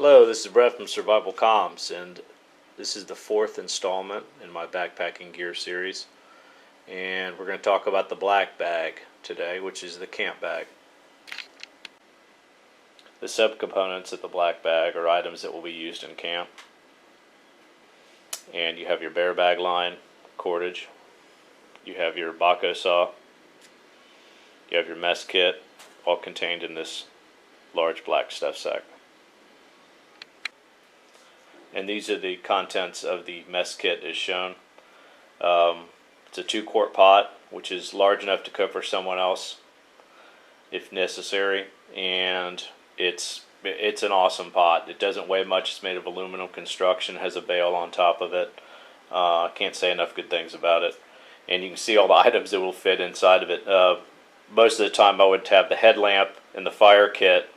Hello, this is Brett from Survival Comms, and this is the fourth installment in my backpacking gear series. And we're going to talk about the black bag today, which is the camp bag. The subcomponents of the black bag are items that will be used in camp. And you have your bear bag line, cordage, you have your Bahco saw, you have your mess kit, all contained in this large black stuff sack. And these are the contents of the mess kit as shown. It's a 2-quart pot, which is large enough to cook for someone else if necessary, and it's an awesome pot. It doesn't weigh much. It's made of aluminum construction, has a bale on top of it. I can't say enough good things about it. And you can see all the items that will fit inside of it. Most of the time I would have the headlamp and the fire kit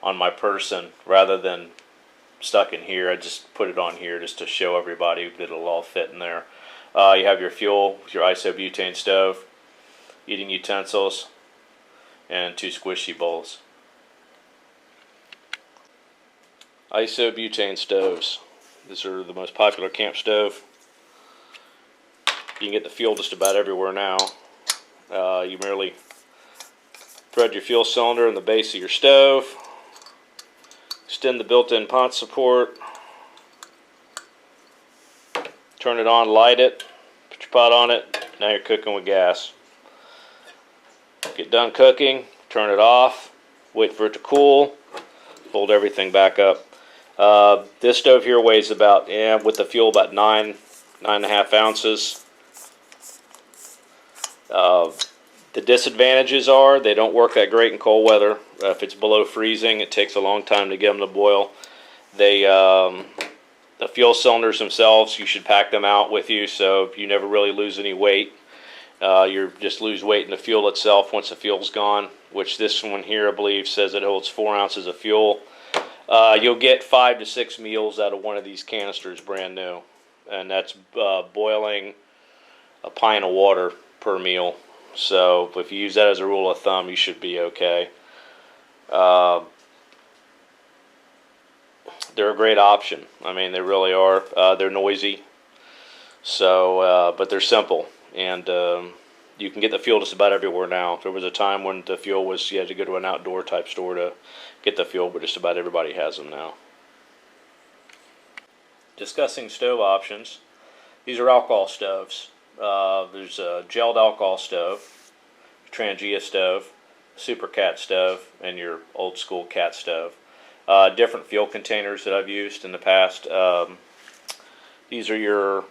on my person rather than stuck in here. I just put it on here just to show everybody that it'll all fit in there. You have your fuel, your isobutane stove, eating utensils, and 2 squishy bowls. Isobutane stoves. These are the most popular camp stove. You can get the fuel just about everywhere now. You merely thread your fuel cylinder in the base of your stove, extend the built-in pot support, turn it on, light it, put your pot on it, now you're cooking with gas. Get done cooking, turn it off, wait for it to cool, fold everything back up. This stove here weighs about, with the fuel, about 9.5 ounces. The disadvantages are they don't work that great in cold weather. If it's below freezing, it takes a long time to get them to boil. The fuel cylinders themselves, you should pack them out with you so you never really lose any weight. You just lose weight in the fuel itself once the fuel's gone, which this one here I believe says it holds 4 ounces of fuel. You'll get 5 to 6 meals out of one of these canisters brand new, and that's boiling a pint of water per meal. So if you use that as a rule of thumb, you should be okay. They're a great option. I mean, they really are. They're noisy, so but they're simple, and you can get the fuel just about everywhere now. There was a time when the fuel was you had to go to an outdoor type store to get the fuel, but just about everybody has them now. Discussing stove options. These are alcohol stoves. There's a gelled alcohol stove, Trangia stove, Super Cat stove, and your old school cat stove. Different fuel containers that I've used in the past. These are your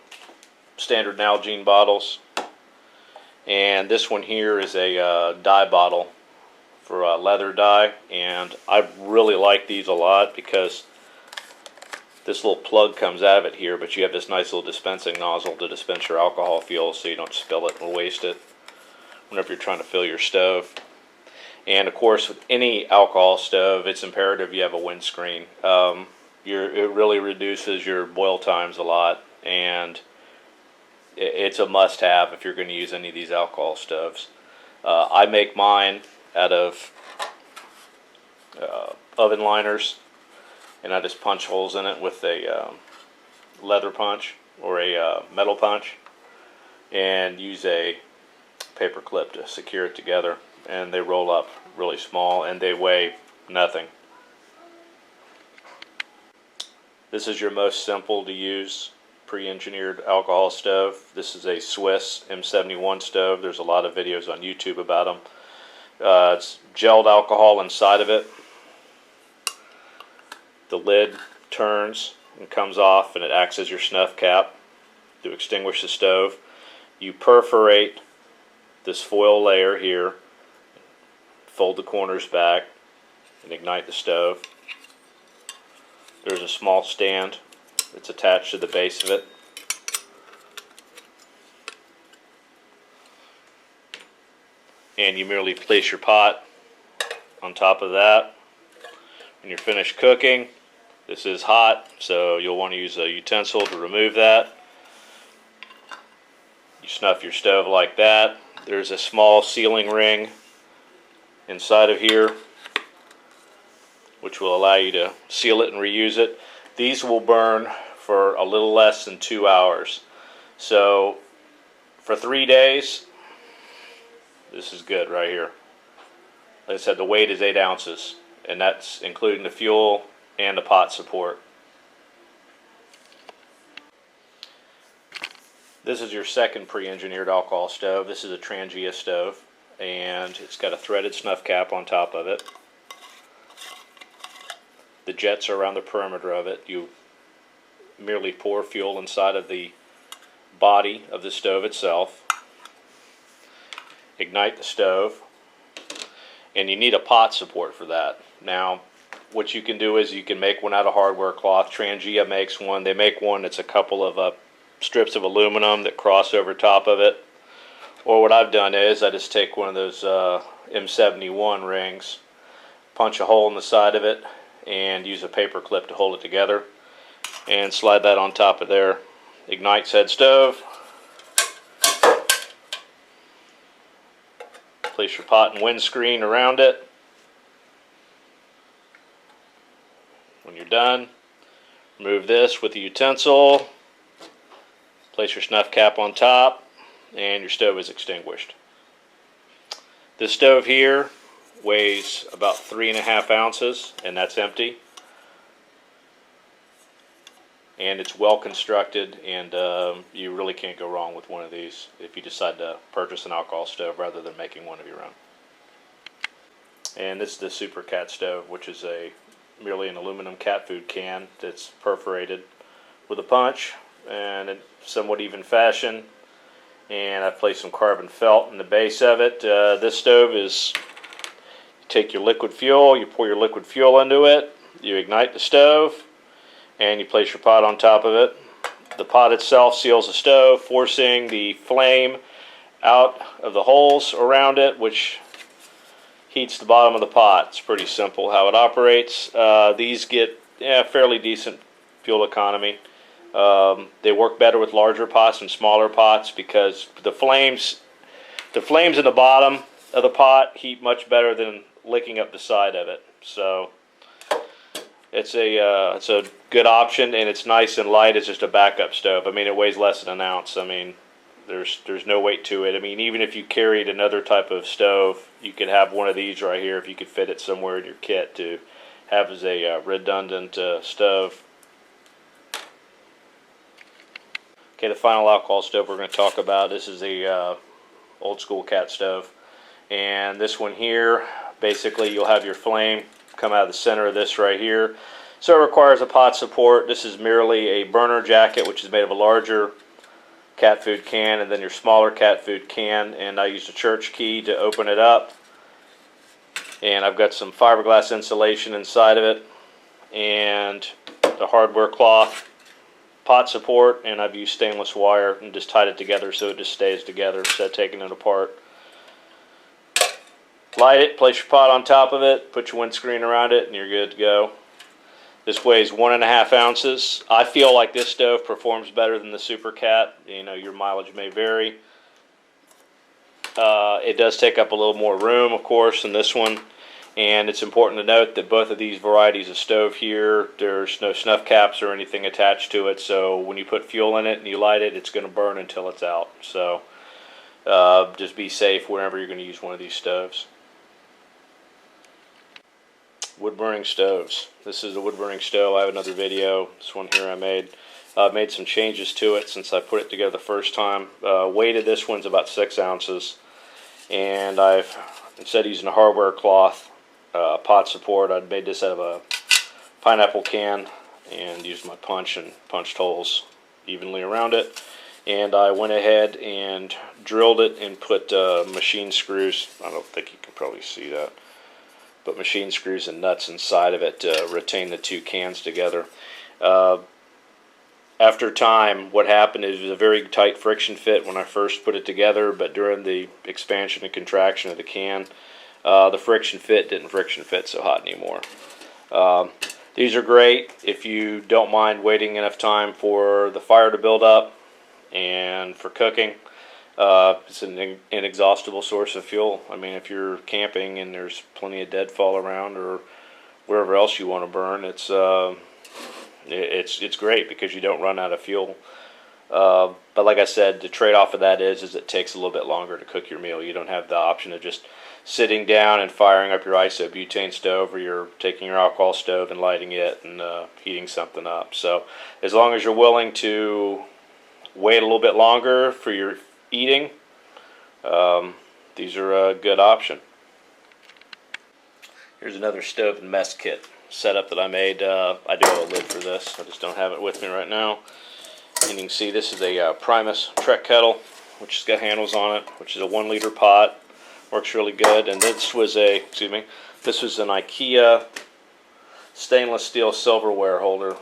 standard Nalgene bottles, and this one here is a dye bottle for leather dye, and I really like these a lot because this little plug comes out of it here, but you have this nice little dispensing nozzle to dispense your alcohol fuel so you don't spill it or waste it whenever you're trying to fill your stove. And of course, with any alcohol stove, it's imperative you have a windscreen. It really reduces your boil times a lot, and it's a must-have if you're going to use any of these alcohol stoves. I make mine out of oven liners, and I just punch holes in it with a leather punch or a metal punch, and use a paper clip to secure it together. And they roll up really small, and they weigh nothing. This is your most simple to use pre-engineered alcohol stove. This is a Swiss M71 stove. There's a lot of videos on YouTube about them. It's gelled alcohol inside of it. The lid turns and comes off, and it acts as your snuff cap to extinguish the stove. You perforate this foil layer here, fold the corners back, and ignite the stove. There's a small stand that's attached to the base of it. And you merely place your pot on top of that. When you're finished cooking, this is hot, so you'll want to use a utensil to remove that. You snuff your stove like that. There's a small sealing ring inside of here which will allow you to seal it and reuse it. These will burn for a little less than 2 hours. So for 3 days, this is good right here. Like I said, the weight is 8 ounces, and that's including the fuel and the pot support. This is your second pre-engineered alcohol stove. This is a Trangia stove, and it's got a threaded snuff cap on top of it. The jets are around the perimeter of it. You merely pour fuel inside of the body of the stove itself, ignite the stove, and you need a pot support for that. Now, what you can do is you can make one out of hardware cloth. Trangia makes one. They make one that's a couple of strips of aluminum that cross over top of it. Or what I've done is I just take one of those M71 rings, punch a hole in the side of it, and use a paper clip to hold it together, and slide that on top of there. Ignite said stove. Place your pot and windscreen around it. When you're done, remove this with the utensil. Place your snuff cap on top, and your stove is extinguished. This stove here weighs about 3.5 ounces, and that's empty. And it's well constructed, and you really can't go wrong with one of these if you decide to purchase an alcohol stove rather than making one of your own. And this is the Super Cat stove, which is merely an aluminum cat food can that's perforated with a punch and in somewhat even fashion. And I've placed some carbon felt in the base of it. This stove is, you take your liquid fuel, you pour your liquid fuel into it, you ignite the stove, and you place your pot on top of it. The pot itself seals the stove, forcing the flame out of the holes around it, which heats the bottom of the pot. It's pretty simple how it operates. These get fairly decent fuel economy. They work better with larger pots and smaller pots because the flames in the bottom of the pot heat much better than licking up the side of it. So it's a good option, and it's nice and light. It's just a backup stove. I mean, it weighs less than an ounce. I mean, there's no weight to it. I mean, even if you carried another type of stove, you could have one of these right here if you could fit it somewhere in your kit to have as a redundant stove. Okay, the final alcohol stove we're going to talk about. This is the old school cat stove, and this one here, basically you'll have your flame come out of the center of this right here. So it requires a pot support. This is merely a burner jacket, which is made of a larger cat food can and then your smaller cat food can, and I used a church key to open it up, and I've got some fiberglass insulation inside of it and the hardware cloth pot support, and I've used stainless wire and just tied it together so it just stays together instead of taking it apart. Light it, place your pot on top of it, put your windscreen around it, and you're good to go. This weighs 1.5 ounces. I feel like this stove performs better than the Super Cat. You know, your mileage may vary. It does take up a little more room, of course, than this one. And it's important to note that both of these varieties of stove here, there's no snuff caps or anything attached to it. So when you put fuel in it and you light it, it's going to burn until it's out. So just be safe whenever you're going to use one of these stoves. Wood burning stoves. This is a wood burning stove. I have another video. This one here I made. I've made some changes to it since I put it together the first time. Weight of this one's about 6 ounces. And I've, instead of using a hardware cloth pot support, I'd made this out of a pineapple can and used my punch and punched holes evenly around it. And I went ahead and drilled it and put machine screws. I don't think you can probably see that. But machine screws and nuts inside of it to retain the two cans together. After time, what happened is it was a very tight friction fit when I first put it together, but during the expansion and contraction of the can, the friction fit didn't friction fit so hot anymore. These are great if you don't mind waiting enough time for the fire to build up and for cooking. It's an inexhaustible source of fuel. I mean, if you're camping and there's plenty of deadfall around, or wherever else you want to burn. It's great because you don't run out of fuel. But like I said, the trade-off of that is it takes a little bit longer to cook your meal. You don't have the option of just sitting down and firing up your isobutane stove, or you're taking your alcohol stove and lighting it and heating something up. So as long as you're willing to wait a little bit longer for your eating, these are a good option. Here's another stove and mess kit setup that I made. I do have a lid for this. I just don't have it with me right now. And you can see this is a Primus Trek kettle, which has got handles on it, which is a 1 liter pot. Works really good. And this was an IKEA stainless steel silverware holder.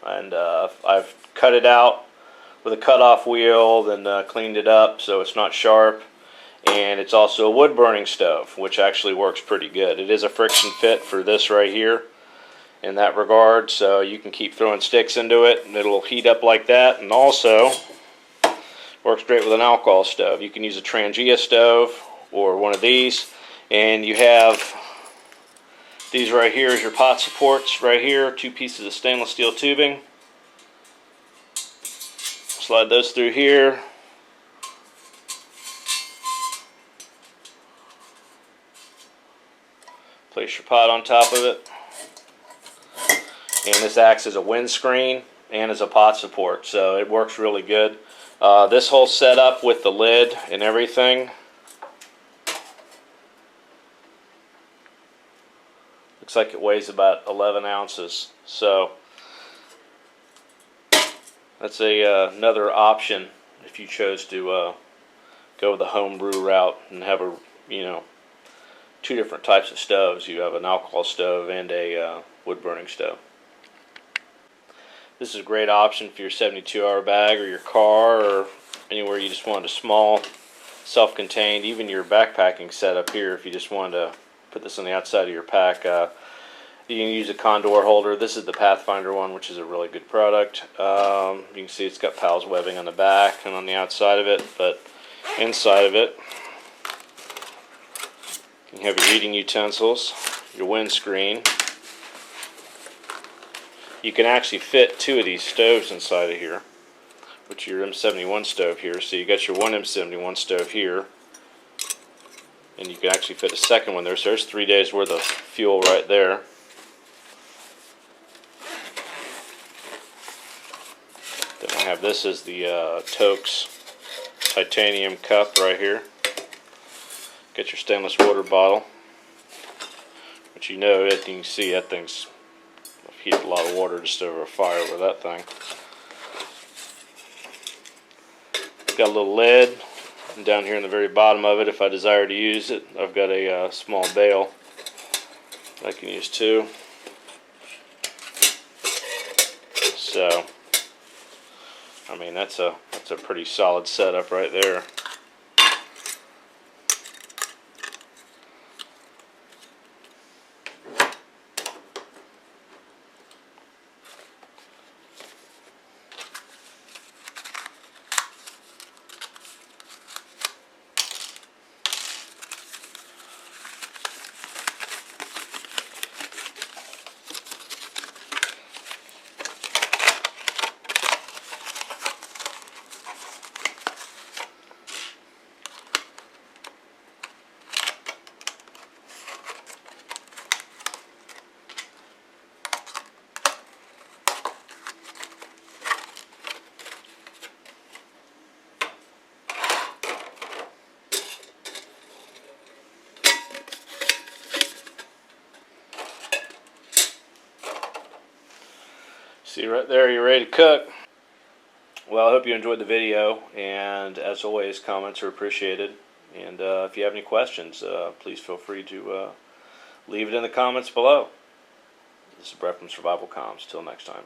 And I've cut it out with a cutoff wheel, then cleaned it up so it's not sharp. And it's also a wood burning stove, which actually works pretty good. It is a friction fit for this right here in that regard, so you can keep throwing sticks into it and it'll heat up like that. And also works great with an alcohol stove. You can use a Trangia stove or one of these, and you have these right here as your pot supports right here, 2 pieces of stainless steel tubing. Slide those through here. Place your pot on top of it. And this acts as a windscreen and as a pot support, so it works really good. This whole setup with the lid and everything looks like it weighs about 11 ounces. So that's another option if you chose to go the homebrew route and have 2 different types of stoves. You have an alcohol stove and a wood burning stove. This is a great option for your 72-hour bag or your car, or anywhere you just want a small, self-contained, even your backpacking setup here. If you just wanted to put this on the outside of your pack, you can use a Condor holder. This is the Pathfinder one, which is a really good product. You can see it's got Pals webbing on the back and on the outside of it, but inside of it you have your eating utensils, your windscreen. You can actually fit 2 of these stoves inside of here, which is your M71 stove here. So you got your one M71 stove here, and you can actually fit a second one there. So there's 3 days worth of fuel right there. Then I have this as the Tokes titanium cup right here. Get your stainless water bottle, which you can see that thing's heated a lot of water just over a fire with that thing. It's got a little lid, and down here in the very bottom of it, if I desire to use it, I've got a small bail that I can use too. So, I mean, that's a pretty solid setup right there. See right there, you're ready to cook. Well, I hope you enjoyed the video, and as always, comments are appreciated. And if you have any questions, please feel free to leave it in the comments below. This is Brett from Survival Comms. Till next time.